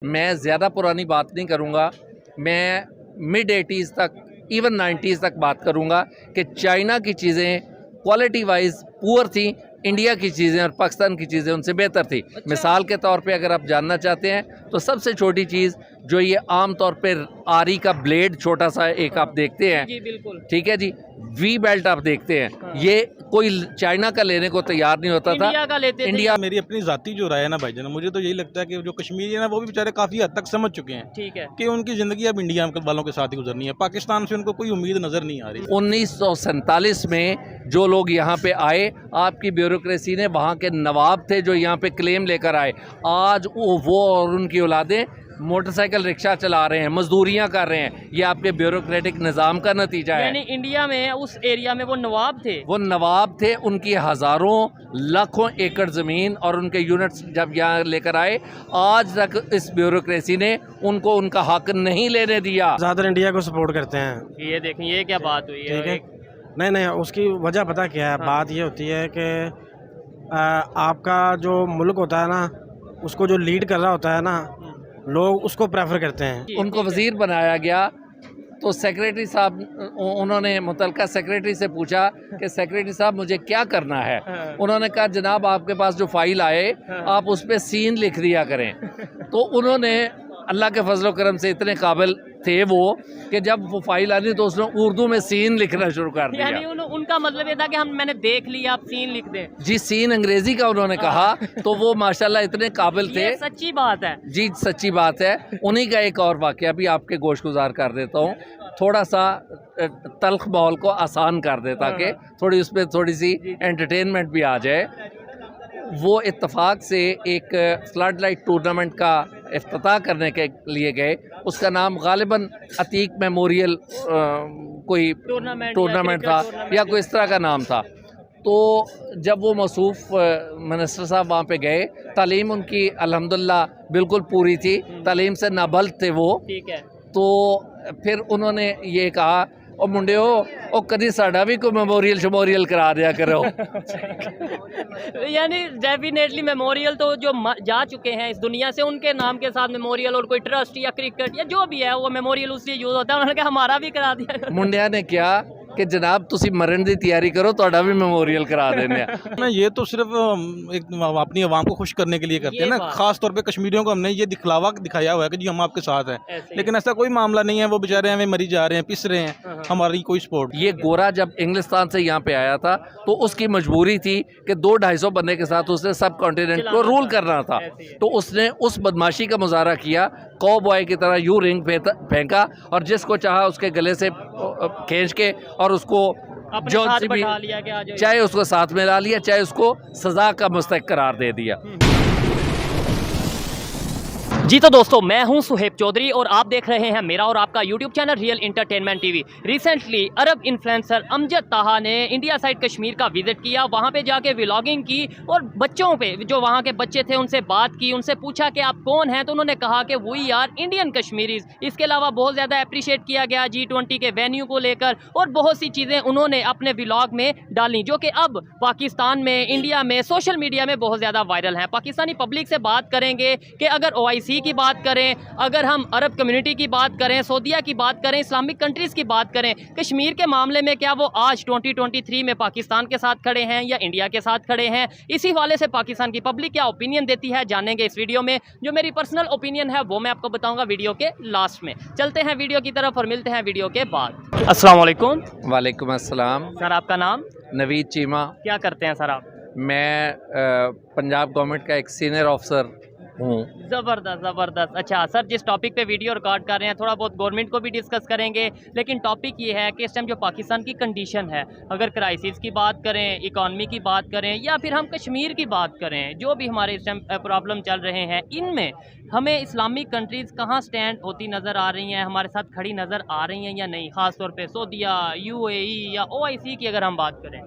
मैं ज़्यादा पुरानी बात नहीं करूँगा, मैं मिड 80s तक इवन 90s तक बात करूँगा कि चाइना की चीज़ें क्वालिटी वाइज पुअर थी, इंडिया की चीज़ें और पाकिस्तान की चीज़ें उनसे बेहतर थी। अच्छा। मिसाल के तौर पे अगर आप जानना चाहते हैं तो सबसे छोटी चीज़ जो ये आम तौर पे आरी का ब्लेड छोटा सा एक आप देखते हैं, जी बिल्कुल, ठीक है जी, वी बेल्ट आप देखते हैं, हाँ। ये कोई चाइना का लेने को तैयार नहीं होता था। इंडिया का लेते थे। इंडिया मेरी अपनी ज़ाती जो राय है ना भाईजान, मुझे तो यही लगता है कि जो कश्मीरी है ना वो भी बेचारे काफ़ी हद तक समझ चुके हैं ठीक है। कि उनकी ज़िंदगी अब इंडिया वालों के साथ ही गुजरनी है। पाकिस्तान से उनको कोई उम्मीद नज़र नहीं आ रही। 1947 में जो लोग यहाँ पे आए, आपकी ब्यूरोक्रेसी ने वहाँ के नवाब थे जो यहाँ पे क्लेम लेकर आए, आज वो और उनकी औलादें मोटरसाइकिल रिक्शा चला रहे हैं, मजदूरियाँ कर रहे हैं। ये आपके ब्यूरोक्रेटिक निज़ाम का नतीजा है। यानी इंडिया में उस एरिया में वो नवाब थे। वो नवाब थे, उनकी हज़ारों लाखों एकड़ ज़मीन और उनके यूनिट्स जब यहाँ लेकर आए, आज तक इस ब्यूरोक्रेसी ने उनको उनका हक नहीं लेने दिया। ज़्यादातर इंडिया को सपोर्ट करते हैं। ये देखें, ये क्या बात हुई है। ठीक है, नहीं उसकी वजह पता क्या है? हाँ। बात ये होती है कि आपका जो मुल्क होता है ना, उसको जो लीड कर रहा होता है ना, लोग उसको प्रेफर करते हैं। उनको वज़ीर बनाया गया तो सेक्रेटरी साहब, उन्होंने मुतलका सेक्रेटरी से पूछा कि सेक्रेटरी साहब मुझे क्या करना है। हाँ। उन्होंने कहा जनाब आपके पास जो फाइल आए हाँ। आप उस पर सीन लिख दिया करें। तो उन्होंने अल्लाह के फजल करम से इतने काबिल थे वो कि जब वो फाइल आनी तो उसने उर्दू में सीन लिखना शुरू कर दिया। यानी उनका मतलब ये था कि मैंने देख लिया, आप सीन लिख दें। जी, सीन अंग्रेजी का उन्होंने कहा तो वो माशाल्लाह इतने काबिल थे। ये सच्ची बात है। जी सच्ची बात है। उन्हीं का एक और वाक़या भी आपके गोशगुजार कर देता हूँ, थोड़ा सा तल्ख माहौल को आसान कर दे ताकि थोड़ी उस पर थोड़ी सी एंटरटेनमेंट भी आ जाए। वो इत्तफाक से एक फ्लड लाइट टूर्नामेंट का इफ्तिताह करने के लिए गए, उसका नाम गालिबन अतीक मेमोरियल कोई टूर्नामेंट था या कोई इस तरह का नाम था। तो जब वो मौसूफ मिनिस्टर साहब वहाँ पे गए, तालीम उनकी अल्हम्दुलिल्लाह बिल्कुल पूरी थी, तालीम से नाबल्द थे वो। ठीक है। तो फिर उन्होंने ये कहा, ओ मुंडे ओ कदी साड़ा भी कोई मेमोरियल शमोरियल करा दिया करो। यानी डेफिनेटली मेमोरियल तो जो जा चुके हैं इस दुनिया से, उनके नाम के साथ मेमोरियल और कोई ट्रस्ट या क्रिकेट या जो भी है वो मेमोरियल उससे यूज होता है। उन्होंने कहा हमारा भी करा दिया। मुंडिया ने क्या कि जनाब तुसी मरण की तैयारी करो, तो भी मेमोरियल करा देने। ना ये तो सिर्फ एक अपनी आवाम को खुश करने के लिए करते हैं ना। खास तौर पे कश्मीरियों को हमने ये दिखलावा दिखाया हुआ है कि जी हम आपके साथ हैं, लेकिन ऐसा कोई मामला नहीं है। वो बेचारे हमें मरी जा रहे हैं, पिस रहे हैं, हमारी कोई सपोर्ट। ये गोरा जब इंग्लिस्तान से यहाँ पे आया था तो उसकी मजबूरी थी कि 200-250 बंदे के साथ उसने सब कॉन्टिनेंट को रूल करना था। तो उसने उस बदमाशी का मुजाहरा किया, कॉबॉय की तरह यूं रिंग फेंका और जिसको चाहा उसके गले से खींच के और उसको जो भी चाहे उसको साथ में ला लिया, चाहे उसको सजा का मुस्तहिक करार दे दिया। जी तो दोस्तों, मैं हूं सुहेब चौधरी और आप देख रहे हैं मेरा और आपका YouTube channel real entertainment TV. Recently Arab influencer Amjad Taha ने इंडिया साइड कश्मीर का विजिट किया, वहां पे जाके व्लॉगिंग की और बच्चों पे, जो वहां के बच्चे थे उनसे बात की, उनसे पूछा कि आप कौन हैं, तो उन्होंने कहा कि वी आर इंडियन कश्मीरीज। इसके अलावा बहुत ज़्यादा अप्रिशिएट किया गया G20 के वेन्यू को लेकर और बहुत सी चीज़ें उन्होंने अपने व्लॉग में डाली जो कि अब पाकिस्तान में, इंडिया में, सोशल मीडिया में बहुत ज़्यादा वायरल हैं। पाकिस्तानी पब्लिक से बात करेंगे कि अगर OIC की बात करें, अगर हम अरब कम्युनिटी की बात करें, सऊदीया की बात करें, इस्लामिक कंट्रीज़ की बात करें, कश्मीर के मामले में क्या वो आज 2023 में पाकिस्तान के साथ खड़े हैं या इंडिया के साथ खड़े हैं? इसी वाले से पाकिस्तान की पब्लिक क्या ओपिनियन देती है जानेंगे इस वीडियो में। जो मेरी पर्सनल ओपिनियन है वो मैं आपको बताऊंगा वीडियो के लास्ट में। चलते हैं वीडियो की तरफ और मिलते हैं वीडियो के बाद। अस्सलाम वालेकुम। वालेकुम अस्सलाम। सर आपका नाम? नवीद चीमा। क्या करते हैं सर आप? मैं पंजाब गवर्नमेंट का एक सीनियर ऑफिसर हूँ। ज़बरदस्त ज़बरदस्त। अच्छा सर, जिस टॉपिक पे वीडियो रिकॉर्ड कर रहे हैं थोड़ा बहुत गवर्नमेंट को भी डिस्कस करेंगे, लेकिन टॉपिक ये है कि इस टाइम जो पाकिस्तान की कंडीशन है, अगर क्राइसिस की बात करें, इकॉनमी की बात करें या फिर हम कश्मीर की बात करें, जो भी हमारे इस टाइम प्रॉब्लम चल रहे हैं, इनमें हमें इस्लामिक कंट्रीज़ कहाँ स्टैंड होती नज़र आ रही हैं, हमारे साथ खड़ी नज़र आ रही हैं या नहीं? ख़ास तौर पर सऊदीया, UAE या OIC की अगर हम बात करें।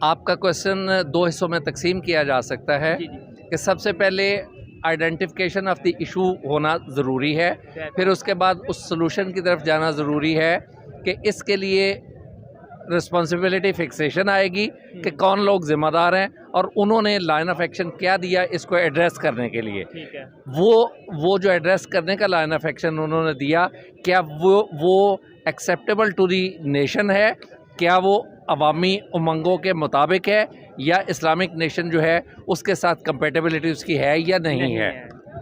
आपका क्वेश्चन 2 हिस्सों में तकसीम किया जा सकता है कि सबसे पहले आइडेंटिफिकेशन ऑफ द इशू होना ज़रूरी है, फिर उसके बाद उस सलूशन की तरफ जाना ज़रूरी है कि इसके लिए रिस्पॉन्सिबिलिटी फिक्सेशन आएगी कि कौन लोग ज़िम्मेदार हैं और उन्होंने लाइन ऑफ एक्शन क्या दिया इसको एड्रेस करने के लिए। ठीक है। वो जो एड्रेस करने का लाइन ऑफ एक्शन उन्होंने दिया, क्या वो एक्सेप्टेबल टू दी नेशन है, क्या वो अवामी उमंगों के मुताबिक है, या इस्लामिक नेशन जो है उसके साथ कंपेटेबिलिटी उसकी है या नहीं है।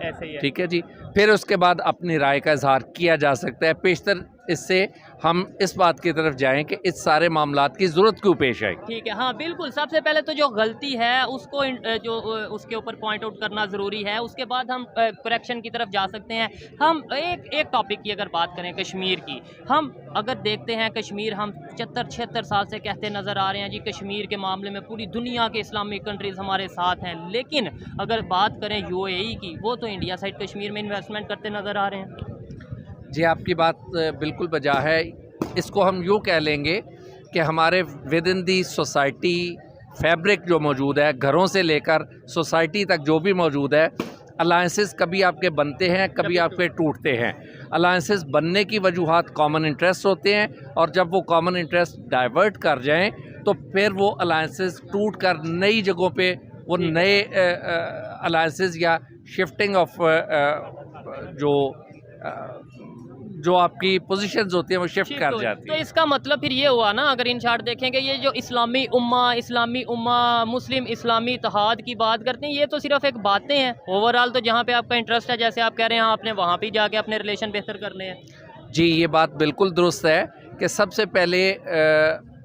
ऐसे ही है। ठीक है जी, फिर उसके बाद अपनी राय का इजहार किया जा सकता है। पेशतर इससे हम इस बात की तरफ जाएं कि इस सारे मामलात की ज़रूरत क्यों पेश आई। ठीक है, हाँ बिल्कुल। सबसे पहले तो जो गलती है उसको उसके ऊपर पॉइंट आउट करना ज़रूरी है, उसके बाद हम करेक्शन की तरफ जा सकते हैं। हम एक टॉपिक की अगर बात करें कश्मीर की, हम अगर देखते हैं कश्मीर, हम 75-76 साल से कहते नज़र आ रहे हैं जी कश्मीर के मामले में पूरी दुनिया के इस्लामिक कंट्रीज़ हमारे साथ हैं, लेकिन अगर बात करें UAE की, वो तो इंडिया साइड कश्मीर में इन्वेस्टमेंट करते नज़र आ रहे हैं। जी, आपकी बात बिल्कुल बजा है। इसको हम यूँ कह लेंगे कि हमारे with in the society fabric जो मौजूद है, घरों से लेकर सोसाइटी तक जो भी मौजूद है, अलायंसेस कभी आपके बनते हैं, कभी आपके टूटते हैं। अलायंसेस बनने की वजूहात कॉमन इंटरेस्ट होते हैं, और जब वो कॉमन इंटरेस्ट डाइवर्ट कर जाएं तो फिर वो अलायंसेस टूट कर नई जगहों पे वो नए अलायंसेस या शिफ्टिंग ऑफ जो आपकी पोजीशंस होती हैं वो शिफ्ट कर जाती तो है। इसका मतलब फिर ये हुआ ना, अगर इन शार्ट देखेंगे, ये जो इस्लामी उम्मा मुस्लिम इस्लामी इत्तेहाद की बात करते हैं, ये तो सिर्फ एक बातें हैं। ओवरऑल तो जहाँ पे आपका इंटरेस्ट है, जैसे आप कह रहे हैं आपने वहाँ पे जाके अपने रिलेशन बेहतर करने हैं। जी, ये बात बिल्कुल दुरुस्त है कि सबसे पहले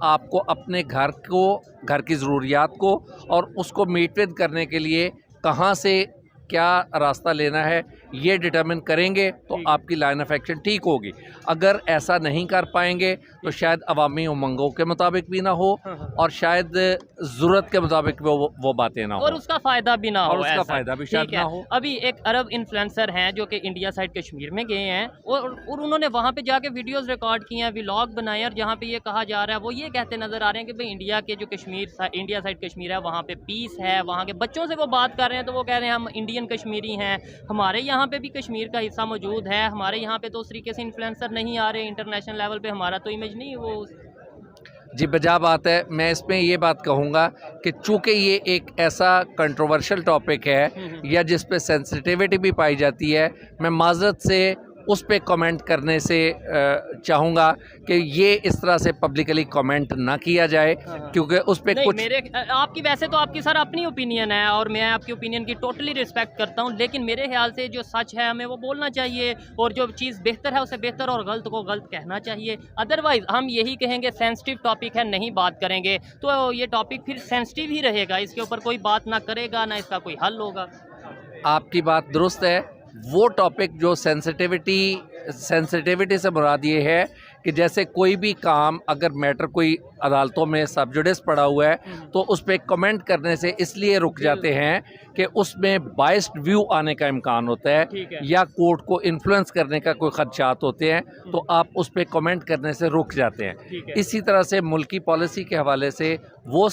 आपको अपने घर की ज़रूरियात को और उसको मीट विद करने के लिए कहाँ से क्या रास्ता लेना है ये डिटरमिन करेंगे तो आपकी लाइन ऑफ एक्शन ठीक होगी। अगर ऐसा नहीं कर पाएंगे तो शायद अवामी उमंगों के मुताबिक भी ना हो, और शायद ज़रूरत के मुताबिक वो बातें ना हो, और उसका फ़ायदा भी ना हो, और उसका फ़ायदा भी शायद ठीक ना है। हो। अभी एक अरब इन्फ्लुएंसर हैं जो कि इंडिया साइड कश्मीर में गए हैं, और उन्होंने वहाँ पे जाके वीडियोस रिकॉर्ड किए हैं, व्लॉग बनाए, और जहाँ पे ये कहा जा रहा है, वो ये कहते नज़र आ रहे हैं कि भाई इंडिया के जो इंडिया साइड कश्मीर है वहाँ पे पीस है। वहाँ के बच्चों से वो बात कर रहे हैं तो वो कह रहे हैं हम इंडियन कश्मीरी हैं, हमारे यहाँ पे भी कश्मीर का हिस्सा मौजूद है, हमारे यहाँ पे तो उस तरीके से इन्फ्लुएंसर नहीं आ रहे इंटरनेशनल लेवल पे, हमारा तो इमेज नहीं वो। जी, बजा बात है। मैं इसमें ये बात कहूँगा कि चूँकि ये एक ऐसा कंट्रोवर्शियल टॉपिक है या जिस पे सेंसिटिविटी भी पाई जाती है, मैं माज़रत से उस पे कमेंट करने से चाहूँगा कि ये इस तरह से पब्लिकली कमेंट ना किया जाए, क्योंकि उस पे नहीं, कुछ आपकी वैसे तो आपकी सर अपनी ओपिनियन है और मैं आपकी ओपिनियन की टोटली रिस्पेक्ट करता हूँ, लेकिन मेरे ख्याल से जो सच है हमें वो बोलना चाहिए, और जो चीज़ बेहतर है उसे बेहतर और गलत को गलत कहना चाहिए। अदरवाइज हम यही कहेंगे सेंसिटिव टॉपिक है, नहीं बात करेंगे तो ये टॉपिक फिर सेंसिटिव ही रहेगा, इसके ऊपर कोई बात ना करेगा ना इसका कोई हल होगा। आपकी बात दुरुस्त है। वो टॉपिक जो सेंसिटिविटी से मुराद ये है कि जैसे कोई भी काम, अगर मैटर कोई अदालतों में सब जुडिस पड़ा हुआ है तो उस पर कमेंट करने से इसलिए रुक जाते हैं कि उसमें बाइस्ड व्यू आने का इम्कान होता है, या कोर्ट को इन्फ्लुएंस करने का कोई खदशात होते हैं, तो आप उस पर कमेंट करने से रुक जाते हैं। इसी तरह से मुल्की पॉलिसी के हवाले से वो